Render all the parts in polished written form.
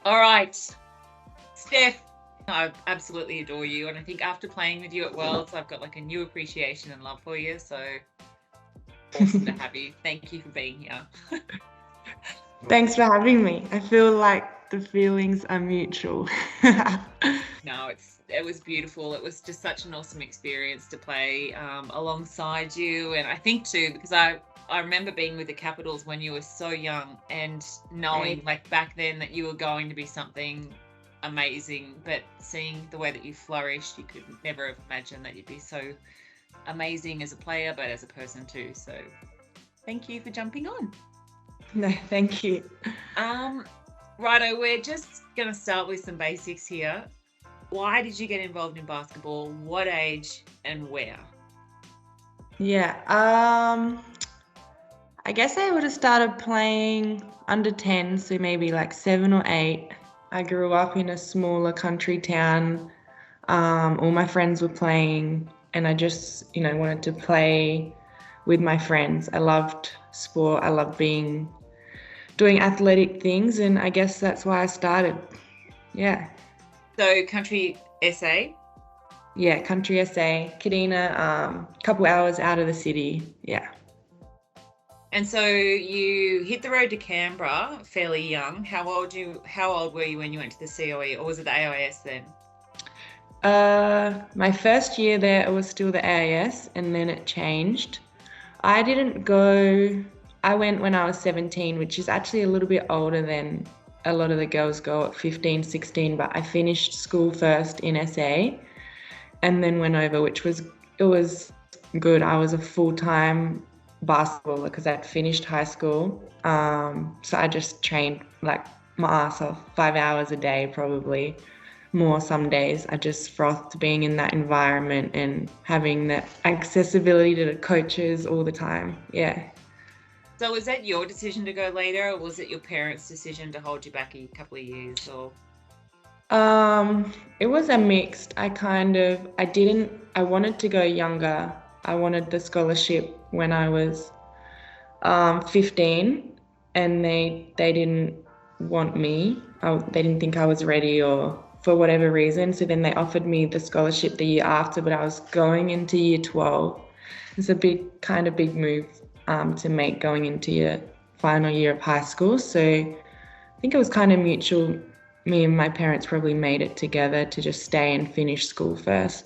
All right, Steph, I absolutely adore you. And I think after playing with you at Worlds, I've got like a new appreciation and love for you. So awesome to have you. Thank you for being here. Thanks for having me. I feel like the feelings are mutual. No, it was beautiful. It was just such an awesome experience to play alongside you, and I think too because I remember being with the Capitals when you were so young and knowing like back then that you were going to be something amazing, but seeing the way that you flourished, you could never have imagined that you'd be so amazing as a player, but as a person too. So thank you for jumping on. No, thank you. Um, Righto, we're just gonna start with some basics here. Why did you get involved in basketball? What age and where? Yeah, I guess I would have started playing under 10, so maybe like 7 or 8. I grew up in a smaller country town. All my friends were playing, and I just, wanted to play with my friends. I loved sport. I loved doing athletic things, and I guess that's why I started. Yeah. So, country SA. Yeah, country SA, Kadina, couple hours out of the city. Yeah. And so you hit the road to Canberra fairly young. How old were you when you went to the COE, or was it the AIS then? My first year there, it was still the AIS, and then it changed. I didn't go, I went when I was 17, which is actually a little bit older than a lot of the girls go at 15, 16, but I finished school first in SA and then went over, it was good. I was a full-time basketballer because I'd finished high school. So I just trained like my ass off 5 hours a day, probably more some days. I just frothed being in that environment and having that accessibility to the coaches all the time. Yeah. So was that your decision to go later, or was it your parents' decision to hold you back a couple of years? Or It was a mixed. I wanted to go younger. I wanted the scholarship when I was 15, and they didn't want me. They didn't think I was ready or for whatever reason. So then they offered me the scholarship the year after, but I was going into year 12. It's a big move to make going into your final year of high school. So I think it was kind of mutual. Me and my parents probably made it together to just stay and finish school first.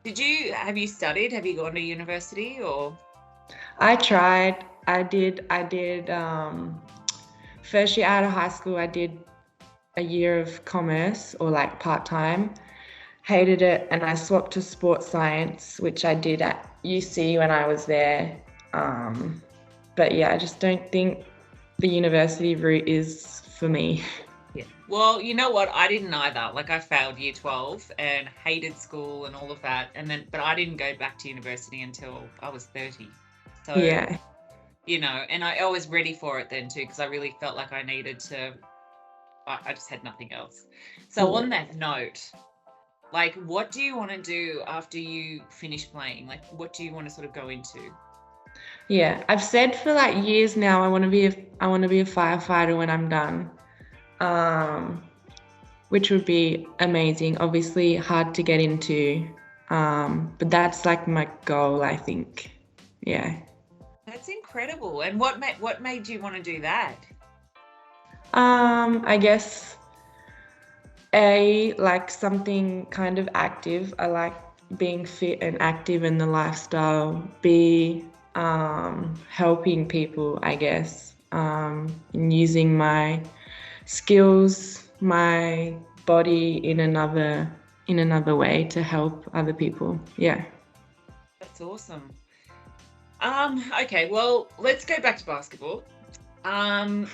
have you studied? Have you gone to university or? I tried. I did. First year out of high school, I did a year of commerce or like part time. Hated it, and I swapped to sports science, which I did at UC when I was there. But yeah, I just don't think the university route is for me. Yeah. Well, you know what? I didn't either. Like I failed year 12 and hated school and all of that. And then, but I didn't go back to university until I was 30. So, Yeah. and I was ready for it then too, because I really felt like I needed to, I just had nothing else. So on that note, like, what do you want to do after you finish playing? Like, what do you want to sort of go into? Yeah, I've said for like years now I want to be a firefighter when I'm done. Um, which would be amazing. Obviously hard to get into. But that's like my goal, I think. Yeah. That's incredible. And what made you want to do that? I guess A, like something kind of active. I like being fit and active in the lifestyle. B, helping people, I guess. And using my skills, my body in another way to help other people. Yeah. That's awesome. Okay, well, let's go back to basketball. Um,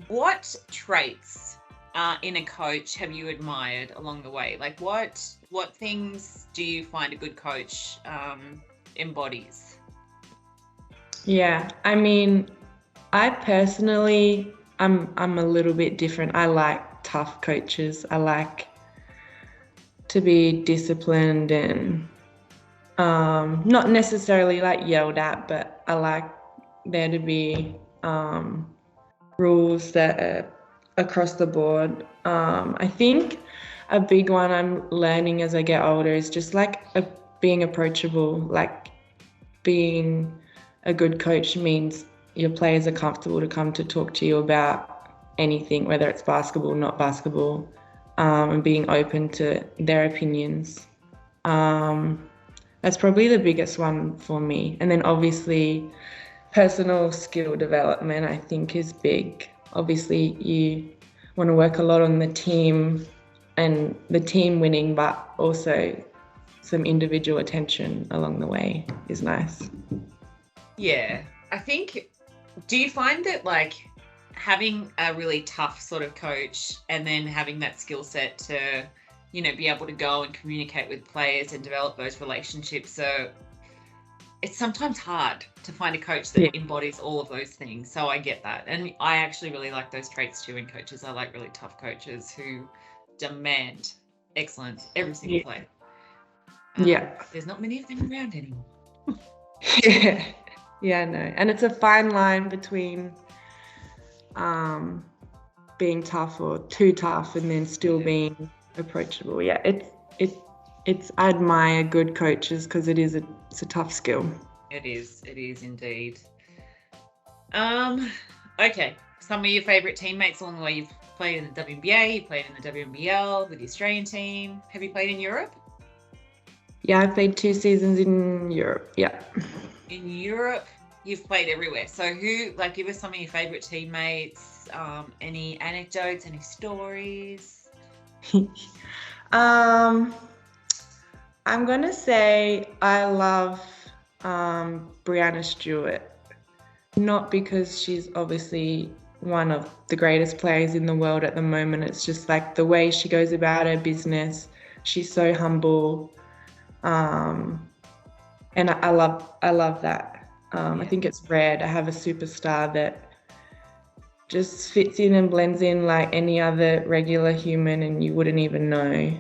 what traits in a coach have you admired along the way? Like what things do you find a good coach embodies? Yeah. I mean, I personally I'm a little bit different. I like tough coaches. I like to be disciplined and not necessarily like yelled at, but I like there to be rules that are across the board. I think a big one I'm learning as I get older is just like being approachable. Like being a good coach means your players are comfortable to come to talk to you about anything, whether it's basketball, not basketball, and being open to their opinions. Um, that's probably the biggest one for me. And then obviously, personal skill development, I think, is big. Obviously, you want to work a lot on the team and the team winning, but also some individual attention along the way is nice. Yeah. I think, do you find that like having a really tough sort of coach and then having that skill set to, be able to go and communicate with players and develop those relationships? So it's sometimes hard to find a coach that Yeah. embodies all of those things. So I get that. And I actually really like those traits too in coaches. I like really tough coaches who demand excellence every single Yeah. play. Yeah. There's not many of them around anymore. Yeah. Yeah, no. And it's a fine line between being tough or too tough and then still being approachable. Yeah, it's I admire good coaches because it's a tough skill. It is indeed. Okay. Some of your favourite teammates along the way. You've played in the WNBA, you played in the WNBL with the Australian team. Have you played in Europe? Yeah, I played 2 seasons in Europe. Yeah. In Europe, you've played everywhere. So give us some of your favourite teammates, any anecdotes, any stories? I'm gonna say I love Brianna Stewart, not because she's obviously one of the greatest players in the world at the moment. It's just like the way she goes about her business. She's so humble, and I love that. I think it's rare to have a superstar that just fits in and blends in like any other regular human, and you wouldn't even know.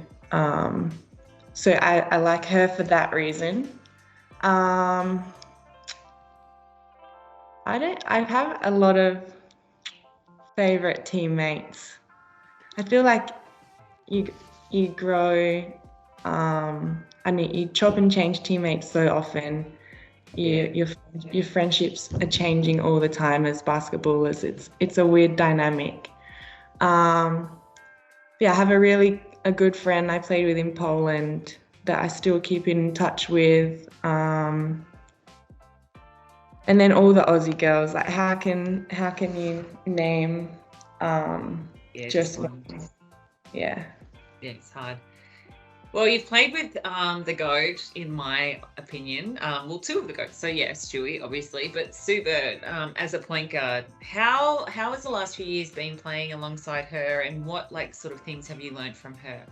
So I like her for that reason. Um, I have a lot of favorite teammates. I feel like you grow. You chop and change teammates so often. Your friendships are changing all the time as basketballers. It's a weird dynamic. Yeah, I have a good friend I played with in Poland that I still keep in touch with. And then all the Aussie girls. Like how can you name just one? Yeah. Yeah, it's hard. Well, you've played with the GOAT, in my opinion. Two of the GOATs. So, yeah, Stewie, obviously, but Sue Bird as a point guard. How has the last few years been playing alongside her, and what sort of things have you learned from her?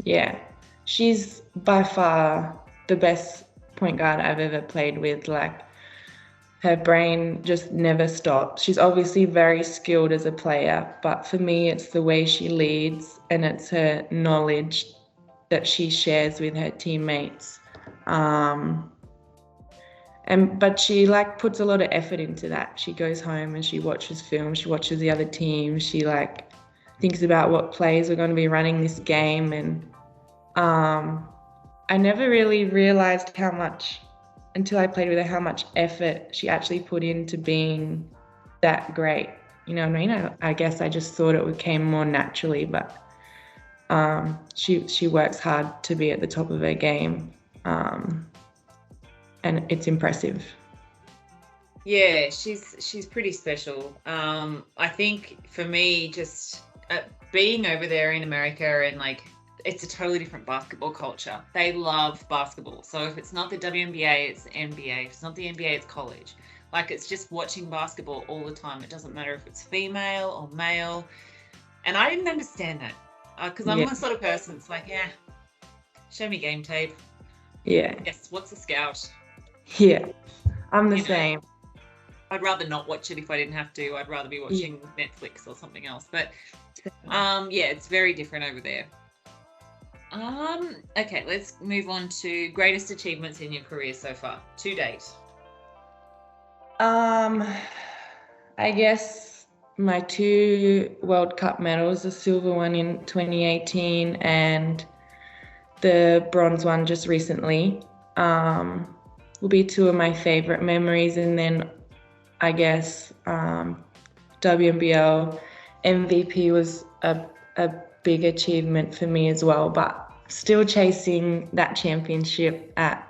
Yeah, she's by far the best point guard I've ever played with. Like, her brain just never stops. She's obviously very skilled as a player, but for me, it's the way she leads and it's her knowledge that she shares with her teammates. But she puts a lot of effort into that. She goes home and she watches film, she watches the other team, she thinks about what plays we're going to be running this game. And I never really realized until I played with her, how much effort she actually put into being that great. You know what I mean? I guess I just thought it came more naturally, but she works hard to be at the top of her game, and it's impressive. Yeah, she's pretty special. I think for me, just being over there in America and it's a totally different basketball culture. They love basketball. So if it's not the WNBA, it's the NBA. If it's not the NBA, it's college. It's just watching basketball all the time. It doesn't matter if it's female or male. And I didn't understand that because I'm the sort of person that's show me game tape. Yeah. Yes, what's a scout? Yeah, I'm the same. I'd rather not watch it if I didn't have to. I'd rather be watching Netflix or something else. But it's very different over there. Okay, let's move on to greatest achievements in your career so far to date. I guess my 2 World Cup medals, the silver one in 2018 and the bronze one just recently, will be two of my favorite memories. And then I guess WNBL MVP was a big achievement for me as well, but still chasing that championship at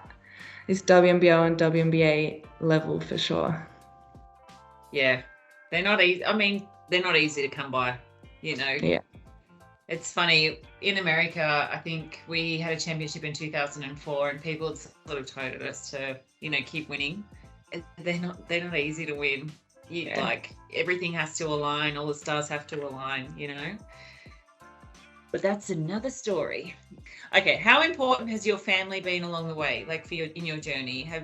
this WNBL and WNBA level for sure. Yeah, they're not easy. I mean, they're not easy to come by, you know. Yeah. It's funny, in America, I think we had a championship in 2004 and people had sort of told us to, you know, keep winning. They're not easy to win. Like everything has to align, all the stars have to align, you know. But that's another story. Okay, how important has your family been along the way, like for in your journey? Have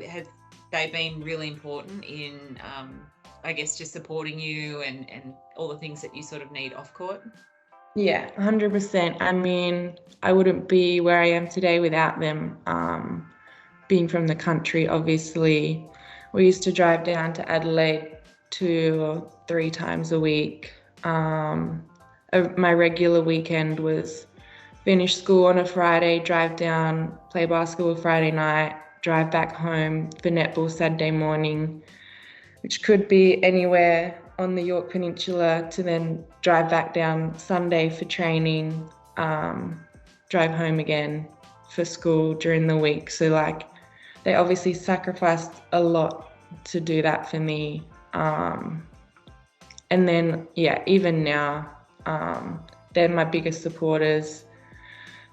they been really important in I guess just supporting you and all the things that you sort of need off court? Yeah, 100%. I mean, I wouldn't be where I am today without them. Being from the country, obviously, we used to drive down to Adelaide 2 or 3 times a week. My regular weekend was finish school on a Friday, drive down, play basketball Friday night, drive back home for netball Saturday morning, which could be anywhere on the York Peninsula, to then drive back down Sunday for training, drive home again for school during the week. So like they obviously sacrificed a lot to do that for me. And then, yeah, even now, they're my biggest supporters.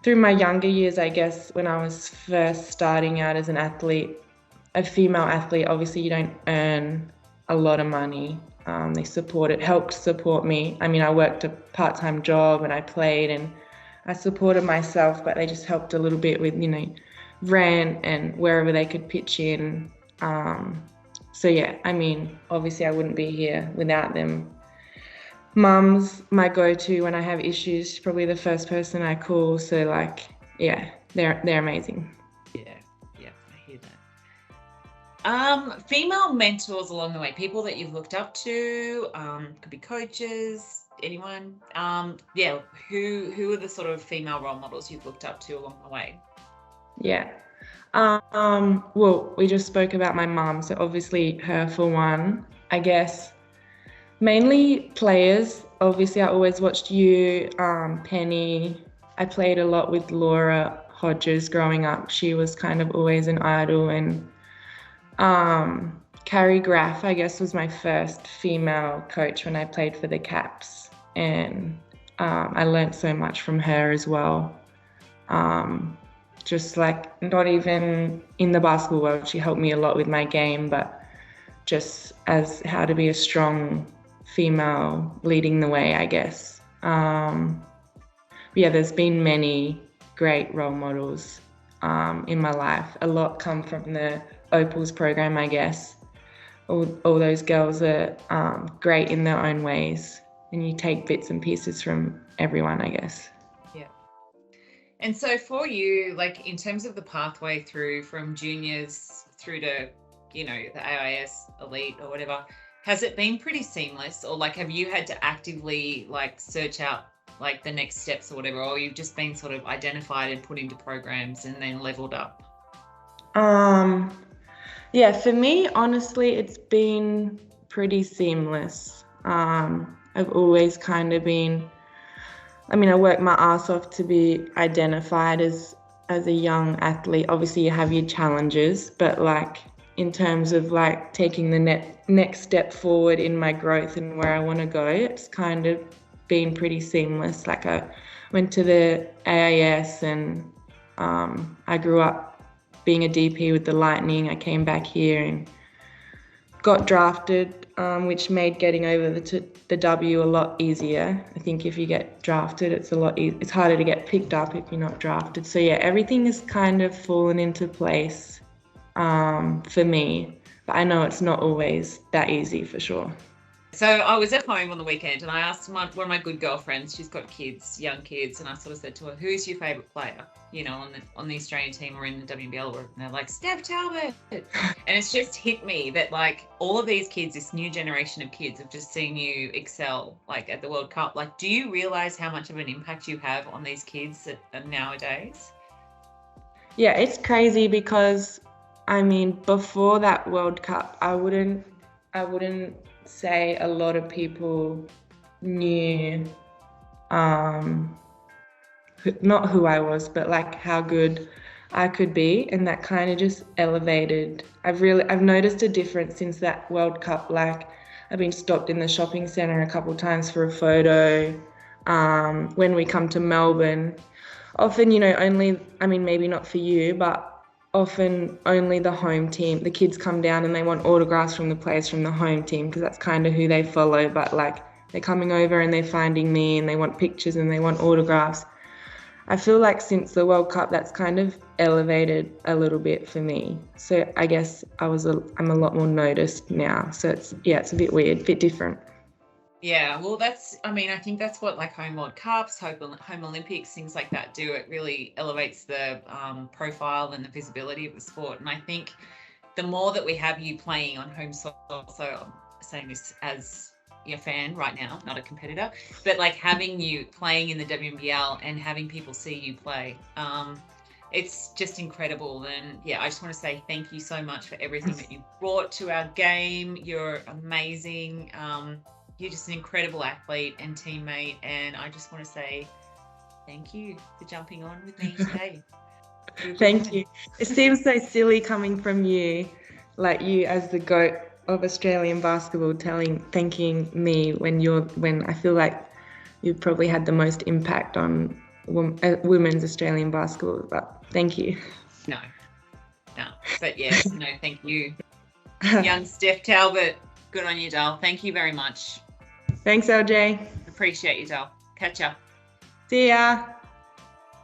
Through my younger years, I guess, when I was first starting out as an athlete, a female athlete, obviously you don't earn a lot of money. They helped support me. I mean, I worked a part-time job and I played and I supported myself, but they just helped a little bit with, you know, rent and wherever they could pitch in. So yeah, I mean, obviously I wouldn't be here without them. Mum's my go-to when I have issues. She's probably the first person I call. So like, yeah, they're amazing. Yeah, I hear that. Female mentors along the way, people that you've looked up to, could be coaches, anyone. Yeah, who are the sort of female role models you've looked up to along the way? Yeah. Well, we just spoke about my mum, so obviously her for one. I guess mainly players. Obviously, I always watched you, Penny. I played a lot with Laura Hodges growing up. She was kind of always an idol, and Carrie Graff, I guess, was my first female coach when I played for the Caps, and I learned so much from her as well. Just like not even in the basketball world, she helped me a lot with my game, but just as how to be a strong female leading the way, I guess. Yeah, there's been many great role models in my life. A lot come from the Opals program, I guess. All those girls are great in their own ways, and you take bits and pieces from everyone, I guess. Yeah. And so for you, like in terms of the pathway through from juniors through to, you know, the AIS elite or whatever, has it been pretty seamless, or like have you had to actively like search out like the next steps or whatever, or you've just been sort of identified and put into programs and then leveled up? Yeah, for me, honestly, it's been pretty seamless. I've always kind of been, I mean, I work my ass off to be identified as a young athlete. Obviously, you have your challenges, but like in terms of like taking the next step forward in my growth and where I want to go, it's kind of been pretty seamless. Like I went to the AIS and I grew up being a DP with the Lightning. I came back here and got drafted, which made getting over the W a lot easier. I think if you get drafted, it's it's harder to get picked up if you're not drafted. So yeah, everything has kind of fallen into place for me. But I know it's not always that easy for sure. So I was at home on the weekend and I asked one of my good girlfriends, she's got kids, young kids, and I sort of said to her, who's your favourite player, you know, on the Australian team or in the WBL? And they're like, Steph Talbot. And it's just hit me that, like, all of these kids, this new generation of kids have just seen you excel, like, at the World Cup. Like, do you realise how much of an impact you have on these kids nowadays? Yeah, it's crazy because, I mean, before that World Cup, I wouldn't say a lot of people knew, not who I was, but like how good I could be, and that kind of just elevated. I've noticed a difference since that World Cup. Like, I've been stopped in the shopping centre a couple times for a photo. When we come to Melbourne, often, you know, I mean, maybe not for you, but often only the home team, the kids come down and they want autographs from the players from the home team because that's kind of who they follow. But like, they're coming over and they're finding me and they want pictures and they want autographs. I feel like since the World Cup, that's kind of elevated a little bit for me. So I guess I'm a lot more noticed now. So it's a bit weird, a bit different. Yeah, well, I think that's what, like, home World Cups, home Olympics, things like that do. It really elevates the profile and the visibility of the sport. And I think the more that we have you playing on home soil, so I'm saying this as your fan right now, not a competitor, but like having you playing in the WNBL and having people see you play, it's just incredible. And yeah, I just want to say thank you so much for everything that you brought to our game. You're amazing. You're just an incredible athlete and teammate, and I just want to say thank you for jumping on with me today. Thank you. It seems so silly coming from you, like you as the GOAT of Australian basketball, thanking me when I feel like you've probably had the most impact on women's Australian basketball. But thank you. No, but yes, no, thank you. Young Steph Talbot, good on you, doll. Thank you very much. Thanks, LJ. Appreciate you, doll. Catch ya. See ya.